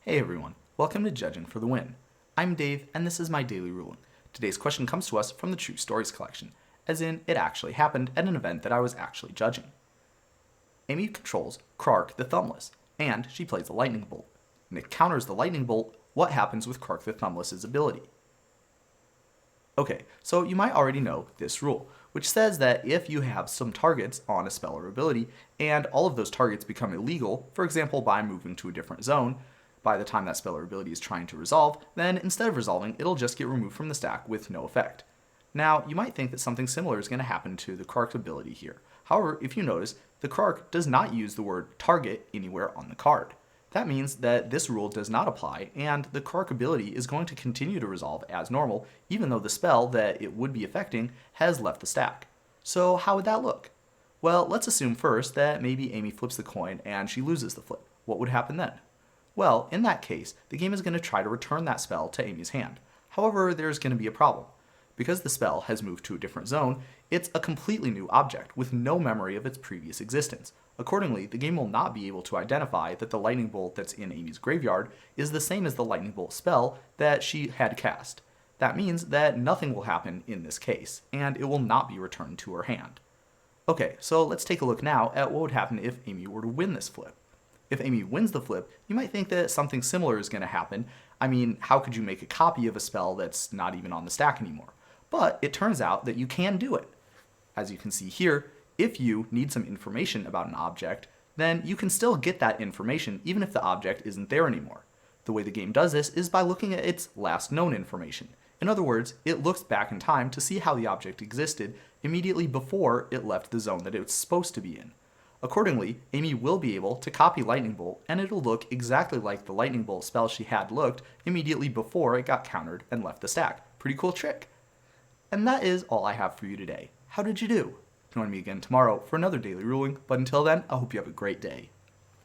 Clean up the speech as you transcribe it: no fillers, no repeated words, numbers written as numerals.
Hey everyone, welcome to Judging for the Win. I'm Dave, and this is my daily ruling. Today's question comes to us from the True Stories collection, as in, it actually happened at an event that I was actually judging. Amy controls Krark the Thumbless, and she plays a lightning bolt. Nick counters the lightning bolt. What happens with Krark the Thumbless' ability? Okay, so you might already know this rule, which says that if you have some targets on a spell or ability, and all of those targets become illegal, for example by moving to a different zone, by the time that spell or ability is trying to resolve, then instead of resolving, it'll just get removed from the stack with no effect. Now, you might think that something similar is going to happen to the Krark ability here. However, if you notice, the Krark does not use the word target anywhere on the card. That means that this rule does not apply, and the Krark ability is going to continue to resolve as normal, even though the spell that it would be affecting has left the stack. So how would that look? Well, let's assume first that maybe Amy flips the coin and she loses the flip. What would happen then? Well, in that case, the game is going to try to return that spell to Amy's hand. However, there's going to be a problem. Because the spell has moved to a different zone, it's a completely new object with no memory of its previous existence. Accordingly, the game will not be able to identify that the lightning bolt that's in Amy's graveyard is the same as the lightning bolt spell that she had cast. That means that nothing will happen in this case, and it will not be returned to her hand. Okay, so let's take a look now at what would happen if Amy were to win this flip. If Amy wins the flip, you might think that something similar is going to happen. I mean, how could you make a copy of a spell that's not even on the stack anymore? But it turns out that you can do it. As you can see here, if you need some information about an object, then you can still get that information even if the object isn't there anymore. The way the game does this is by looking at its last known information. In other words, it looks back in time to see how the object existed immediately before it left the zone that it was supposed to be in. Accordingly, Amy will be able to copy Lightning Bolt, and it'll look exactly like the Lightning Bolt spell she had looked immediately before it got countered and left the stack. Pretty cool trick. And that is all I have for you today. How did you do? Join me again tomorrow for another daily ruling, but until then, I hope you have a great day.